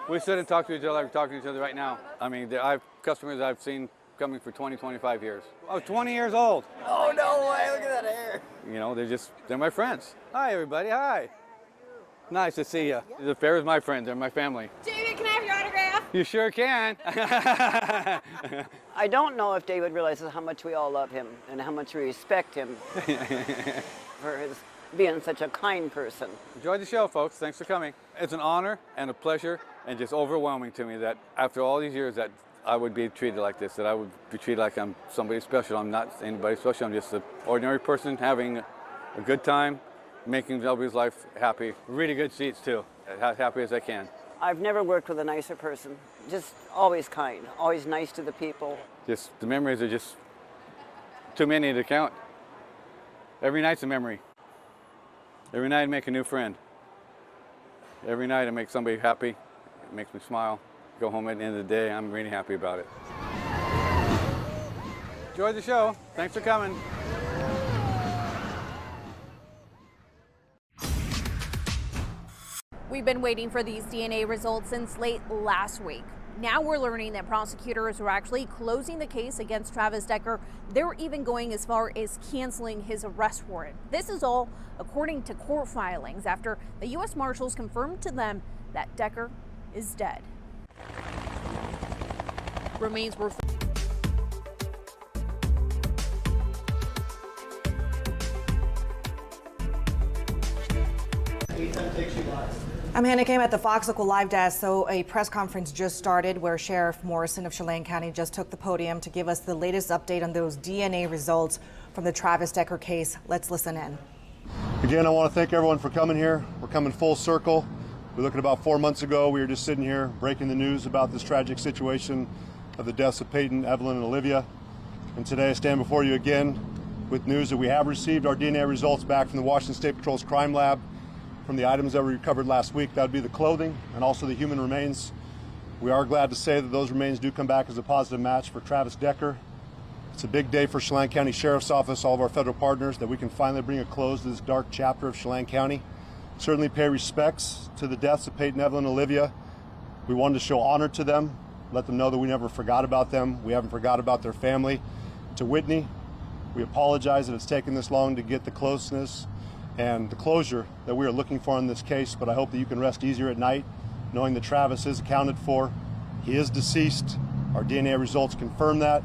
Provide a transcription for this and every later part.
We sit and talk to each other like we're talking to each other right now. I mean, I've customers I've seen coming for 20, 25 years. I was 20 years old. Oh, no way, look at that hair. You know, they're my friends. Hi, everybody, hi. Nice to see you. The fair is my friends, they're my family. David, can I have your autograph? You sure can. I don't know if David realizes how much we all love him and how much we respect him for his being such a kind person. Enjoy the show, folks. Thanks for coming. It's an honor and a pleasure and just overwhelming to me that after all these years that I would be treated like this, that I would be treated like I'm somebody special. I'm not anybody special. I'm just an ordinary person having a good time, making nobody's life happy. Really good seats, too. As happy as I can. I've never worked with a nicer person. Just always kind, always nice to the people. Just the memories are just too many to count. Every night's a memory. Every night I make a new friend. Every night I make somebody happy. It makes me smile. Go home at the end of the day, I'm really happy about it. Enjoy the show. Thanks for coming. We've been waiting for these DNA results since late last week. Now we're learning that prosecutors are actually closing the case against Travis Decker. They're even going as far as canceling his arrest warrant. This is all according to court filings after the U.S. Marshals confirmed to them that Decker is dead. Remains were I'm Hannah Kim at the Fox Local Live Desk. So a press conference just started where Sheriff Morrison of Chelan County just took the podium to give us the latest update on those DNA results from the Travis Decker case. Let's listen in. Again, I want to thank everyone for coming here. We're coming full circle. We look at about 4 months ago, we were just sitting here breaking the news about this tragic situation of the deaths of Peyton, Evelyn, and Olivia. And today I stand before you again with news that we have received our DNA results back from the Washington State Patrol's crime lab from the items that we recovered last week. That would be the clothing and also the human remains. We are glad to say that those remains do come back as a positive match for Travis Decker. It's a big day for Chelan County Sheriff's Office, all of our federal partners, that we can finally bring a close to this dark chapter of Chelan County. Certainly pay respects to the deaths of Peyton, Evelyn, and Olivia. We wanted to show honor to them, let them know that we never forgot about them. We haven't forgot about their family. To Whitney, we apologize that it's taken this long to get the closeness and the closure that we are looking for in this case, but I hope that you can rest easier at night knowing that Travis is accounted for. He is deceased. Our DNA results confirm that,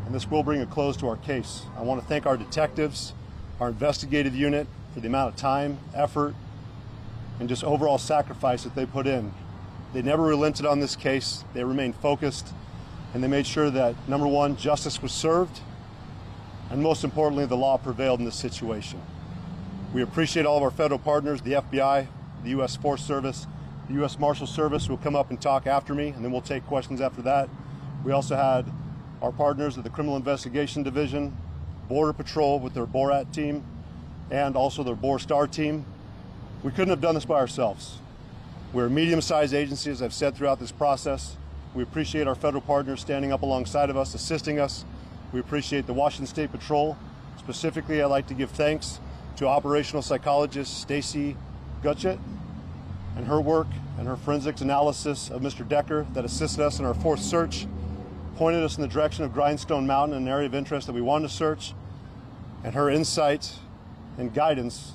and this will bring a close to our case. I want to thank our detectives, our investigative unit, for the amount of time, effort, and just overall sacrifice that they put in. They never relented on this case. They remained focused, and they made sure that, number one, justice was served, and most importantly, the law prevailed in this situation. We appreciate all of our federal partners, the FBI, the U.S. Forest Service, the U.S. Marshal Service will come up and talk after me, and then we'll take questions after that. We also had our partners at the Criminal Investigation Division, Border Patrol with their BORAT team, and also their BOR Star team. We couldn't have done this by ourselves. We're a medium-sized agency, as I've said throughout this process. We appreciate our federal partners standing up alongside of us, assisting us. We appreciate the Washington State Patrol. Specifically, I'd like to give thanks to operational psychologist Stacy Gutchett and her work and her forensics analysis of Mr. Decker that assisted us in our fourth search, pointed us in the direction of Grindstone Mountain, an area of interest that we wanted to search, and her insight and guidance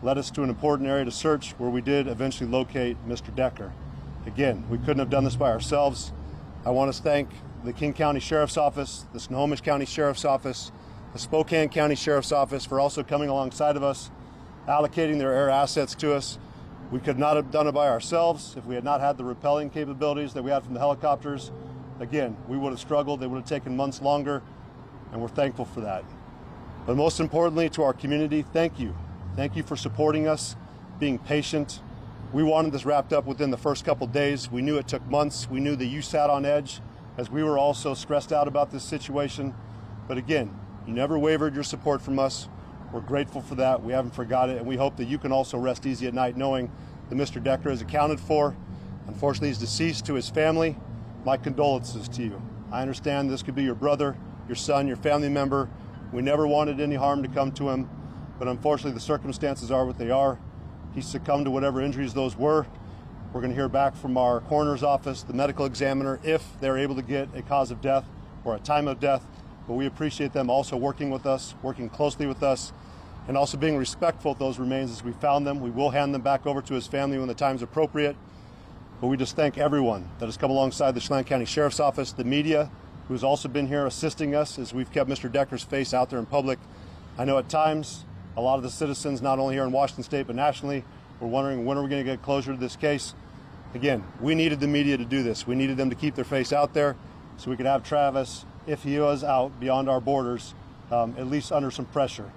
led us to an important area to search where we did eventually locate Mr. Decker. Again, we couldn't have done this by ourselves. I want to thank the King County Sheriff's Office, the Snohomish County Sheriff's Office, the Spokane County Sheriff's Office for also coming alongside of us, allocating their air assets to us. We could not have done it by ourselves if we had not had the rappelling capabilities that we had from the helicopters. Again, we would have struggled. They would have taken months longer, and we're thankful for that. But most importantly, to our community, thank you. Thank you for supporting us, being patient. We wanted this wrapped up within the first couple days. We knew it took months. We knew that you sat on edge as we were also stressed out about this situation. But again, you never wavered your support from us. We're grateful for that. We haven't forgot it, and we hope that you can also rest easy at night knowing that Mr. Decker is accounted for. Unfortunately, he's deceased. To his family, my condolences to you. I understand this could be your brother, your son, your family member. We never wanted any harm to come to him, but unfortunately the circumstances are what they are. He succumbed to whatever injuries those were, We're going to hear back from our coroner's office, the medical examiner, if they're able to get a cause of death or a time of death. But we appreciate them also working with us, working closely with us, and also being respectful of those remains as we found them. We will hand them back over to his family when the time is appropriate. But we just thank everyone that has come alongside the Chelan County Sheriff's Office, the media, who's also been here assisting us as we've kept Mr. Decker's face out there in public. I know at times a lot of the citizens, not only here in Washington State, but nationally, were wondering when are we going to get closure to this case. Again, we needed the media to do this. We needed them to keep their face out there so we could have Travis, if he was out beyond our borders, at least under some pressure.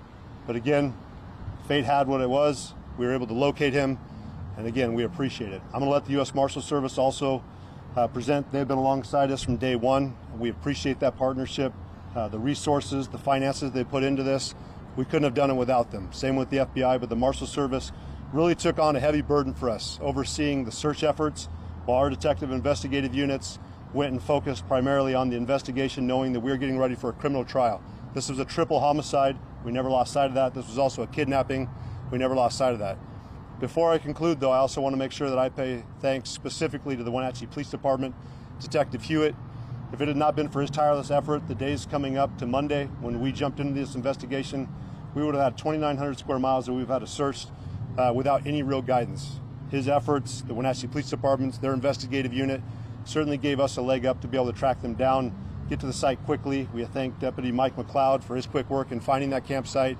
But again, fate had what it was. We were able to locate him. And again, we appreciate it. I'm going to let the U.S. Marshals Service also present. They've been alongside us from day one. We appreciate that partnership, the resources, the finances they put into this. We couldn't have done it without them. Same with the FBI, but the Marshals Service really took on a heavy burden for us, overseeing the search efforts, while our detective investigative units went and focused primarily on the investigation, knowing that we were getting ready for a criminal trial. This was a triple homicide. We never lost sight of that. This was also a kidnapping. We never lost sight of that. Before I conclude, though, I also want to make sure that I pay thanks specifically to the Wenatchee Police Department, Detective Hewitt. If it had not been for his tireless effort, the days coming up to Monday when we jumped into this investigation, we would have had 2,900 square miles that we've had to search without any real guidance. His efforts, the Wenatchee Police Department's, their investigative unit, certainly gave us a leg up to be able to track them down, get to the site quickly. We thank Deputy Mike McLeod for his quick work in finding that campsite.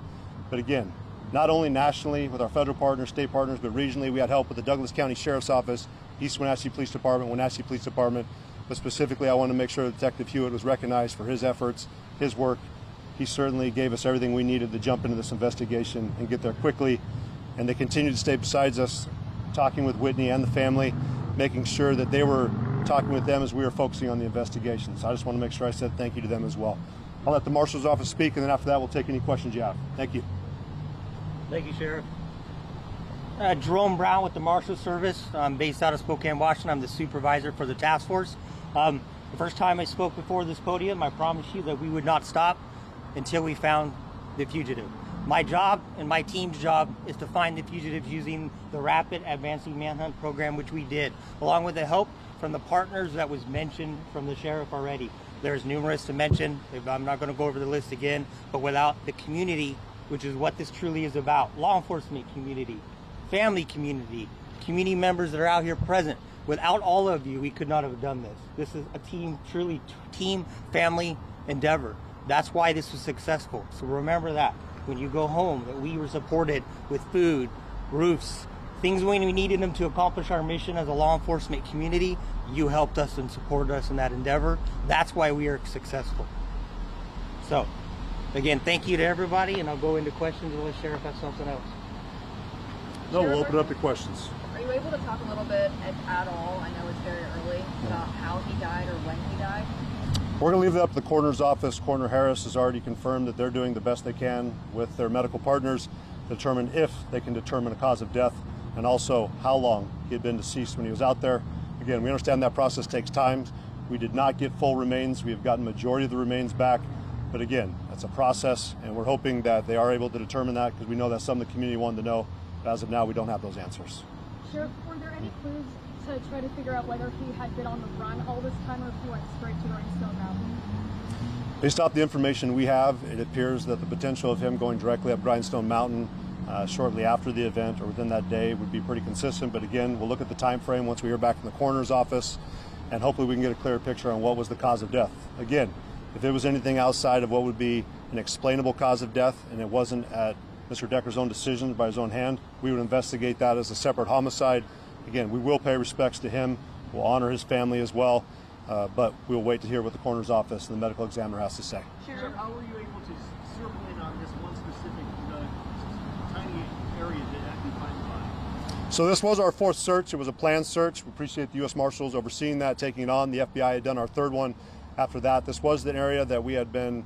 But again, not only nationally with our federal partners, state partners, but regionally, we had help with the Douglas County Sheriff's Office, East Wenatchee Police Department, Wenatchee Police Department. But specifically, I want to make sure that Detective Hewitt was recognized for his efforts, his work. He certainly gave us everything we needed to jump into this investigation and get there quickly. And they continued to stay beside us, talking with Whitney and the family, making sure that they were talking with them as we were focusing on the investigation. So I just want to make sure I said thank you to them as well. I'll let the Marshal's Office speak, and then after that, we'll take any questions you have. Thank you. Thank you, Sheriff. Jerome Brown with the Marshals Service. I'm based out of Spokane, Washington. I'm the supervisor for the task force. The first time I spoke before this podium, I promised you that we would not stop until we found the fugitive. My job and my team's job is to find the fugitives using the Rapid Advancing Manhunt Program, which we did, along with the help from the partners that was mentioned from the sheriff already. There's numerous to mention. I'm not going to go over the list again, but without the community, which is what this truly is about, law enforcement community, family community, community members that are out here present. Without all of you, we could not have done this. This is a team, truly team, family endeavor. That's why this was successful. So remember that when you go home, that we were supported with food, roofs, things when we needed them to accomplish our mission as a law enforcement community. You helped us and supported us in that endeavor. That's why we are successful. So, again, thank you to everybody, and I'll go into questions unless Sheriff has something else. No, we'll open up to questions. Are you able to talk a little bit at all, I know it's very early, about how he died or when he died? We're going to leave it up to the coroner's office. Coroner Harris has already confirmed that they're doing the best they can with their medical partners to determine if they can determine a cause of death and also how long he had been deceased when he was out there. Again, we understand that process takes time. We did not get full remains. We have gotten majority of the remains back. But again, that's a process, and we're hoping that they are able to determine that because we know that some of the community wanted to know. But as of now, we don't have those answers. Sheriff, were there any clues to try to figure out whether he had been on the run all this time or if he went straight to Grindstone Mountain? Based off the information we have, it appears that the potential of him going directly up Grindstone Mountain shortly after the event or within that day would be pretty consistent. But again, we'll look at the time frame once we hear back from the coroner's office, and hopefully we can get a clearer picture on what was the cause of death. Again, if it was anything outside of what would be an explainable cause of death and it wasn't at Mr. Decker's own decision by his own hand, we would investigate that as a separate homicide. Again, we will pay respects to him. We'll honor his family as well, but we'll wait to hear what the coroner's office and the medical examiner has to say. Sheriff, how were you able to zero in on this one specific tiny area that you find? So this was our fourth search. It was a planned search. We appreciate the U.S. Marshals overseeing that, taking it on. The FBI had done our third one after that. This was the area that we had been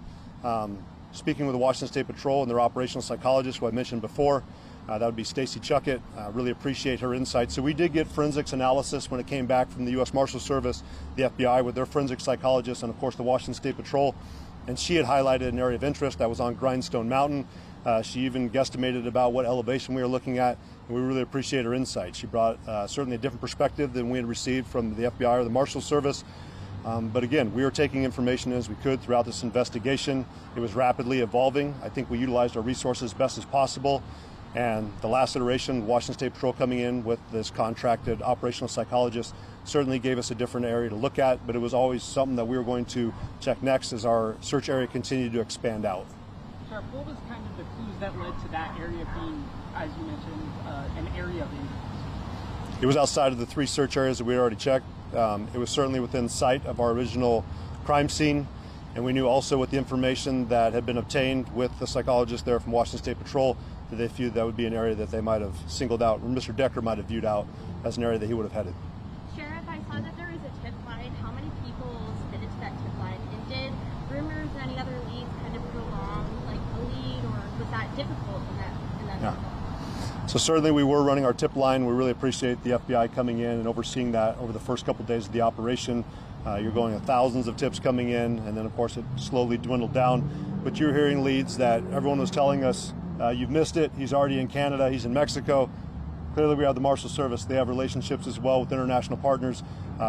speaking with the Washington State Patrol and their operational psychologist, who I mentioned before. That would be Stacy Chuckett. Really appreciate her insight. So we did get forensics analysis when it came back from the U.S. Marshals Service, the FBI with their forensic psychologist, and of course the Washington State Patrol. And she had highlighted an area of interest that was on Grindstone Mountain. She even guesstimated about what elevation we were looking at. and we really appreciate her insight. She brought certainly a different perspective than we had received from the FBI or the Marshal Service. But again, we were taking information as we could throughout this investigation. It was rapidly evolving. I think we utilized our resources best as possible. And the last iteration, Washington State Patrol coming in with this contracted operational psychologist, certainly gave us a different area to look at, but it was always something that we were going to check next as our search area continued to expand out. Sheriff, what was kind of the clues that led to that area being, as you mentioned, an area of interest? It was outside of the 3 search areas that we had already checked. It was certainly within sight of our original crime scene, and we knew also with the information that had been obtained with the psychologist there from Washington State Patrol that they viewed that would be an area that they might have singled out, or Mr. Decker might have viewed out as an area that he would have headed. Sheriff, I saw that there was a tip line. How many people submitted to that tip line? And did rumors and any other leads kind of prolong like a lead, or was that difficult in that Yeah. So certainly we were running our tip line. We really appreciate the FBI coming in and overseeing that over the first couple of days of the operation. You're going to thousands of tips coming in, and then of course it slowly dwindled down. But you're hearing leads that everyone was telling us, you've missed it, he's already in Canada, he's in Mexico. Clearly we have the Marshal Service. They have relationships as well with international partners.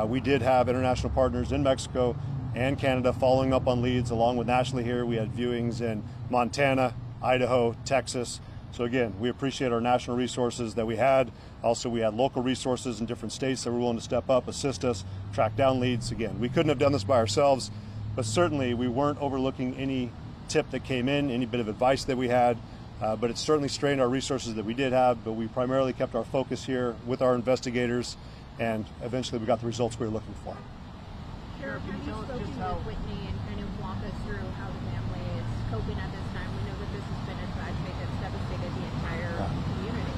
We did have international partners in Mexico and Canada following up on leads, along with nationally here. We had viewings in Montana, Idaho, Texas. So again, we appreciate our national resources that we had. Also, we had local resources in different states that were willing to step up, assist us, track down leads. Again, we couldn't have done this by ourselves, but certainly we weren't overlooking any tip that came in, any bit of advice that we had. But it certainly strained our resources that we did have, but we primarily kept our focus here with our investigators, and eventually we got the results we were looking for. Sheriff, have you spoken with Whitney and kind of walk us through how the family is coping at this time? We know that this has been a tragedy that's devastated the entire community.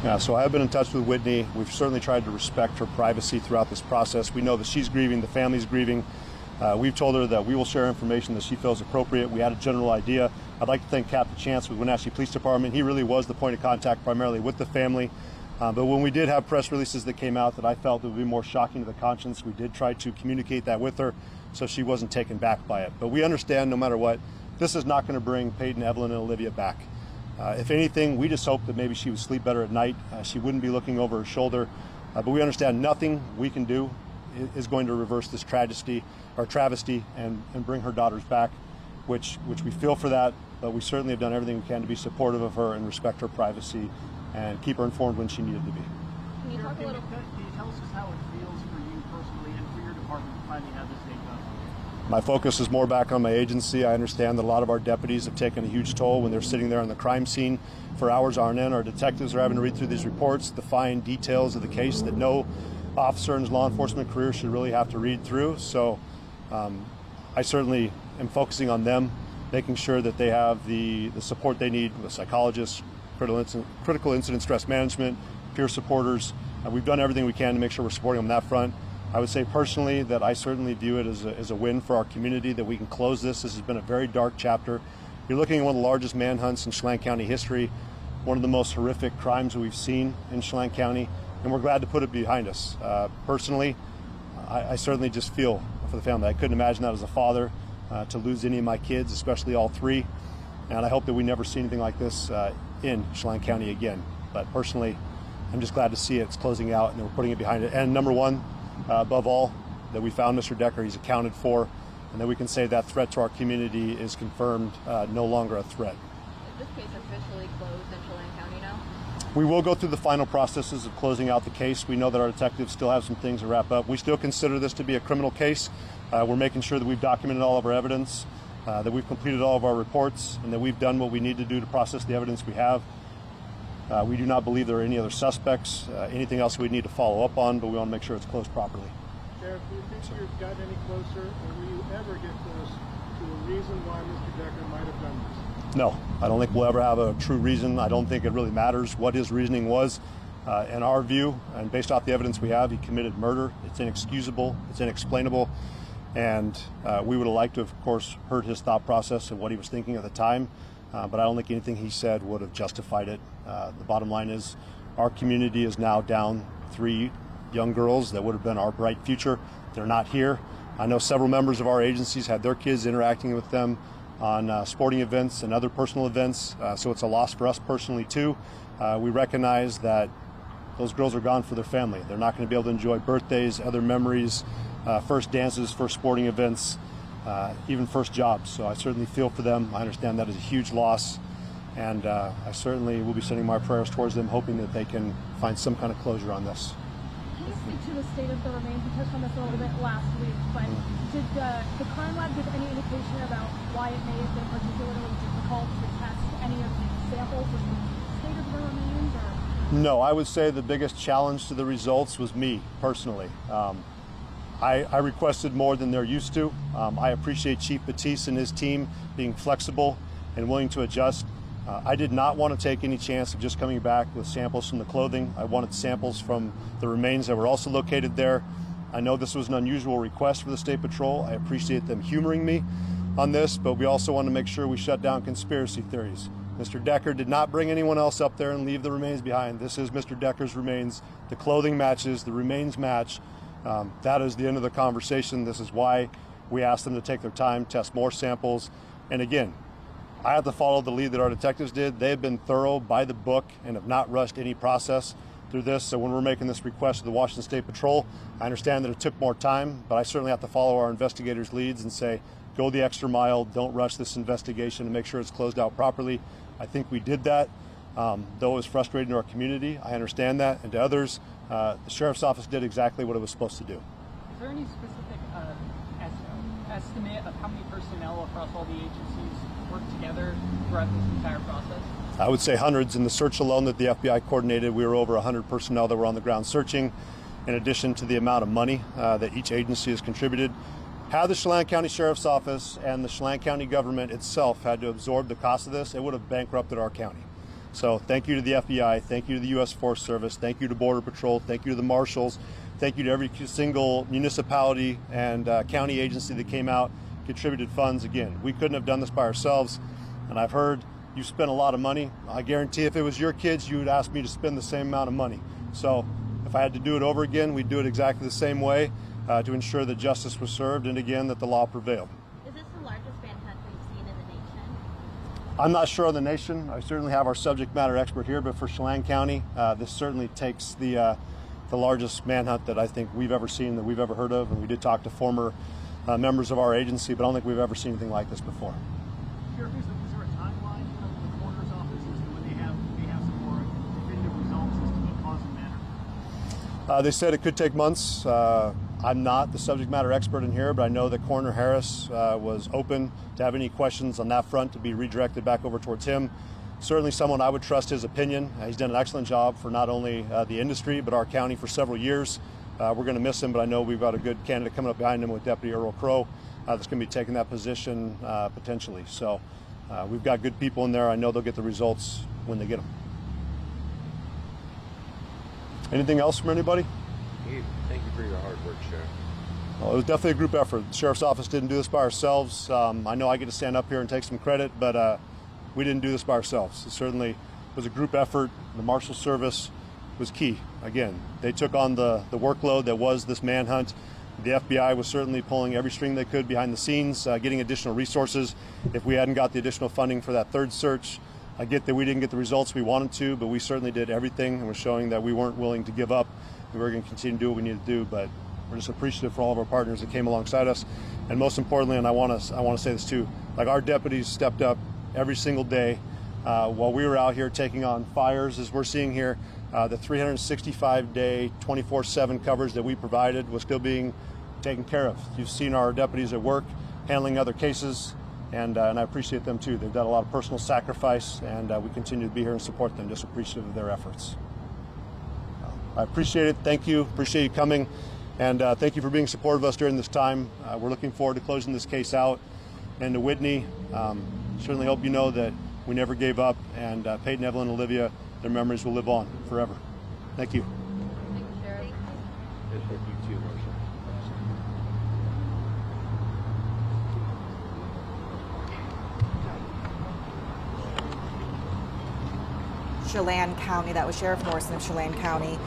Yeah, so I have been in touch with Whitney. We've certainly tried to respect her privacy throughout this process. We know that she's grieving, the family's grieving. We've told her that we will share information that she feels appropriate. We had a general idea. I'd like to thank Captain Chance with Wenatchee Police Department. He really was the point of contact primarily with the family. But when we did have press releases that came out that I felt would be more shocking to the conscience, we did try to communicate that with her so she wasn't taken back by it. But we understand no matter what, this is not going to bring Peyton, Evelyn, and Olivia back. If anything, we just hope that maybe she would sleep better at night. She wouldn't be looking over her shoulder. But we understand nothing we can do is going to reverse this travesty and bring her daughters back, which we feel for that, but we certainly have done everything we can to be supportive of her and respect her privacy and keep her informed when she needed to be. Can you talk a little? Can you tell us just how it feels for you personally and for your department to finally have this thing done? My focus is more back on my agency. I understand that a lot of our deputies have taken a huge toll when they're sitting there on the crime scene for hours on end. Our detectives are having to read through these reports, the fine details of the case that no officer in his law enforcement career should really have to read through. So I certainly am focusing on them, making sure that they have the support they need with psychologists, critical incident stress management, peer supporters. We've done everything we can to make sure we're supporting them on that front. I would say personally that I certainly view it as a win for our community that we can close this. This has been a very dark chapter. You're looking at one of the largest manhunts in Chelan County history, one of the most horrific crimes that we've seen in Chelan County, and we're glad to put it behind us. Personally, I certainly just feel for the family. I couldn't imagine that as a father to lose any of my kids, especially all 3, and I hope that we never see anything like this in Chelan County again. But personally, I'm just glad to see it's closing out and we're putting it behind it. And number one, above all, that we found Mr. Decker, he's accounted for, and that we can say that threat to our community is confirmed, no longer a threat. Is this case officially closed in Chelan County now? We will go through the final processes of closing out the case. We know that our detectives still have some things to wrap up. We still consider this to be a criminal case. We're making sure that we've documented all of our evidence, that we've completed all of our reports, and that we've done what we need to do to process the evidence we have. We do not believe there are any other suspects, anything else we need to follow up on, but we want to make sure it's closed properly. Sheriff, do you think you've gotten any closer, or will you ever get close to a reason why Mr. Decker might have done this? No, I don't think we'll ever have a true reason. I don't think it really matters what his reasoning was. In our view, and based off the evidence we have, he committed murder. It's inexcusable, it's inexplainable, and we would have liked to, of course, heard his thought process and what he was thinking at the time, but I don't think anything he said would have justified it. The bottom line is our community is now down 3 young girls that would have been our bright future. They're not here. I know several members of our agencies had their kids interacting with them on sporting events and other personal events, so it's a loss for us personally too. We recognize that those girls are gone for their family. They're not going to be able to enjoy birthdays, other memories, first dances, first sporting events, even first jobs. So I certainly feel for them. I understand that is a huge loss, and I certainly will be sending my prayers towards them, hoping that they can find some kind of closure on this. Can you speak to the state of the remains? You touched on this a little bit last week, but did the crime lab give any indication about why it may have been particularly difficult to test any of the samples of the state of the remains? Or? No, I would say the biggest challenge to the results was me, personally. I requested more than they're used to. I appreciate Chief Batiste and his team being flexible and willing to adjust. I did not want to take any chance of just coming back with samples from the clothing. I wanted samples from the remains that were also located there. I know this was an unusual request for the State Patrol. I appreciate them humoring me on this, but we also want to make sure we shut down conspiracy theories. Mr. Decker did not bring anyone else up there and leave the remains behind. This is Mr. Decker's remains. The clothing matches, the remains match. That is the end of the conversation. This is why we asked them to take their time, test more samples. And again, I have to follow the lead that our detectives did. They have been thorough, by the book, and have not rushed any process through this. So when we're making this request to the Washington State Patrol, I understand that it took more time, but I certainly have to follow our investigators' leads and say, go the extra mile, don't rush this investigation and make sure it's closed out properly. I think we did that. Though it was frustrating to our community, I understand that, and to others, the Sheriff's Office did exactly what it was supposed to do. Is there any specific estimate of how many personnel across all the agencies worked together throughout this entire process? I would say hundreds. In the search alone that the FBI coordinated, we were over 100 personnel that were on the ground searching, in addition to the amount of money that each agency has contributed. Had the Chelan County Sheriff's Office and the Chelan County government itself had to absorb the cost of this, it would have bankrupted our county. So thank you to the FBI, thank you to the U.S. Forest Service, thank you to Border Patrol, thank you to the Marshals, thank you to every single municipality and county agency that came out, contributed funds. Again, we couldn't have done this by ourselves, and I've heard you spent a lot of money. I guarantee if it was your kids, you would ask me to spend the same amount of money. So if I had to do it over again, we'd do it exactly the same way to ensure that justice was served and, again, that the law prevailed. Is this the largest manhunt we've seen in the nation? I'm not sure of the nation. I certainly have our subject matter expert here, but for Chelan County, this certainly takes the largest manhunt that I think we've ever seen, that we've ever heard of. And we did talk to former members of our agency, but I don't think we've ever seen anything like this before. Sheriff, is there a timeline from the coroner's office as to when they have some more definitive results as to what caused the matter? They said it could take months. I'm not the subject matter expert in here, but I know that Coroner Harris was open to have any questions on that front to be redirected back over towards him. Certainly someone I would trust his opinion. He's done an excellent job for not only the industry, but our county for several years. We're going to miss him, but I know we've got a good candidate coming up behind him with Deputy Earl Crow that's going to be taking that position potentially. So we've got good people in there. I know they'll get the results when they get them. Anything else from anybody? Thank you for your hard work, Sheriff. Well, it was definitely a group effort. The Sheriff's Office didn't do this by ourselves. I know I get to stand up here and take some credit, but we didn't do this by ourselves. It certainly was a group effort. The Marshal Service was key. Again, they took on the workload that was this manhunt. The FBI was certainly pulling every string they could behind the scenes, getting additional resources. If we hadn't got the additional funding for that third search, I get that we didn't get the results we wanted to, but we certainly did everything and we're showing that we weren't willing to give up. We were going to continue to do what we need to do, but we're just appreciative for all of our partners that came alongside us. And most importantly, and I want to say this too, like our deputies stepped up every single day while we were out here taking on fires, as we're seeing here. The 365-day, 24/7 coverage that we provided was still being taken care of. You've seen our deputies at work handling other cases, and I appreciate them too. They've done a lot of personal sacrifice, and we continue to be here and support them, just appreciative of their efforts. I appreciate it. Thank you. Appreciate you coming. And thank you for being supportive of us during this time. We're looking forward to closing this case out. And to Whitney, certainly hope you know that we never gave up. And Peyton, Evelyn, and Olivia, their memories will live on forever. Thank you. Thank you, Sheriff. And thank you too, Marshal. Chelan County. That was Sheriff Morrison of Chelan County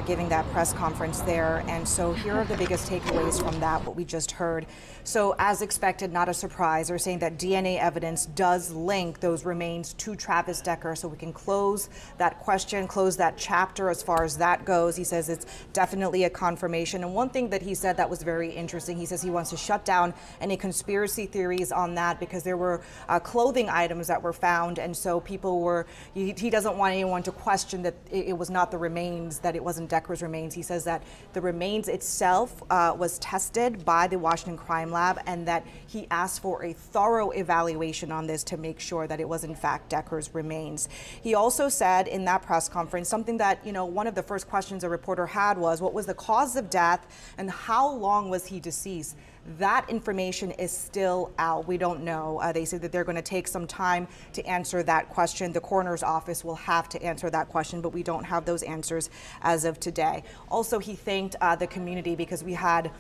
giving that press conference there. And so here are the biggest takeaways from that, what we just heard. So as expected, not a surprise, they're saying that DNA evidence does link those remains to Travis Decker. So we can close that question, close that chapter as far as that goes. He says it's definitely a confirmation. And one thing that he said that was very interesting, he says he wants to shut down any conspiracy theories on that because there were clothing items that were found. And so people were, he doesn't want anyone to question that it was not the remains, that it wasn't Decker's remains. He says that the remains itself was tested by the Washington Crime Lab and that he asked for a thorough evaluation on this to make sure that it was in fact Decker's remains. He also said in that press conference something that, you know, one of the first questions a reporter had was, what was the cause of death and how long was he deceased? That information is still out. We don't know. They say that they're going to take some time to answer that question. The coroner's office will have to answer that question, but we don't have those answers as of today. Also, he thanked the community because we had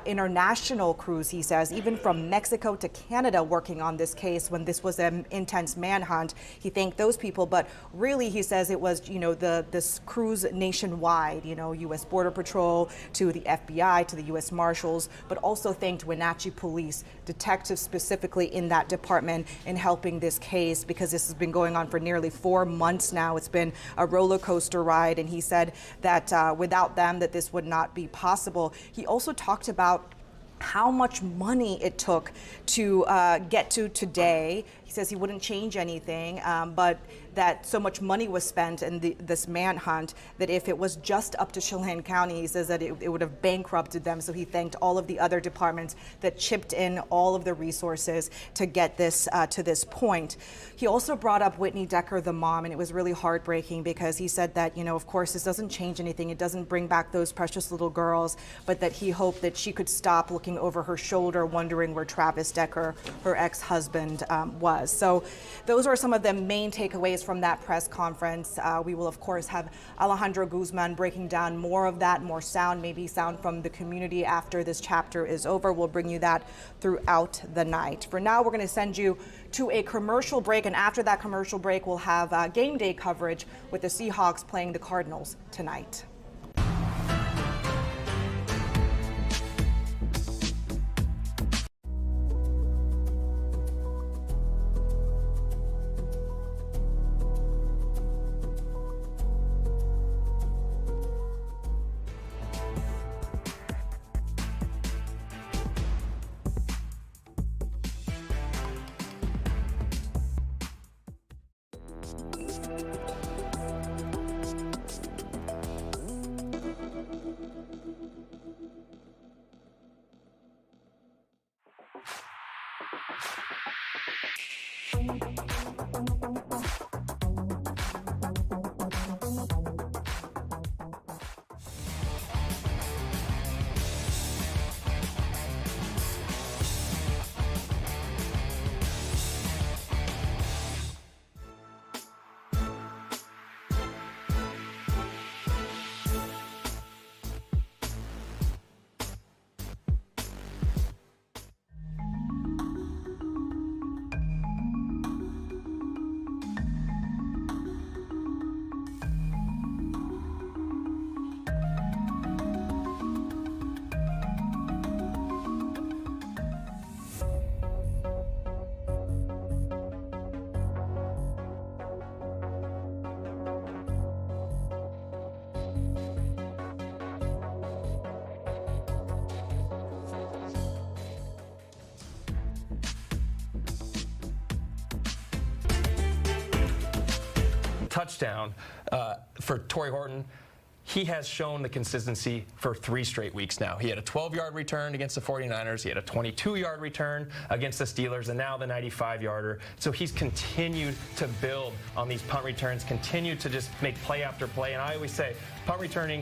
international crews, he says, even from Mexico to Canada working on this case when this was an intense manhunt. He thanked those people, but really he says it was, you know, this crews nationwide, you know, U.S. Border Patrol to the FBI to the U.S. Marshals, but also thanked Wenatchee Police, detectives specifically in that department in helping this case because this has been going on for nearly 4 months now. It's been a roller coaster ride, and he said that without them that this would not be possible. He also talked about how much money it took to get to today. He says he wouldn't change anything, but that so much money was spent in this manhunt that if it was just up to Chelan County, he says that it would have bankrupted them. So he thanked all of the other departments that chipped in all of the resources to get this to this point. He also brought up Whitney Decker, the mom, and it was really heartbreaking because he said that, you know, of course, this doesn't change anything. It doesn't bring back those precious little girls, but that he hoped that she could stop looking over her shoulder, wondering where Travis Decker, her ex-husband, was. So those are some of the main takeaways from that press conference. We will, of course, have Alejandro Guzman breaking down more of that, more sound, maybe sound from the community after this chapter is over. We'll bring you that throughout the night. For now, we're going to send you to a commercial break, and after that commercial break, we'll have game day coverage with the Seahawks playing the Cardinals tonight. Touchdown for Torrey Horton. He has shown the consistency for 3 straight weeks now. He had a 12-yard return against the 49ers. He had a 22-yard return against the Steelers, and now the 95-yarder. So he's continued to build on these punt returns, continued to just make play after play. And I always say, punt returning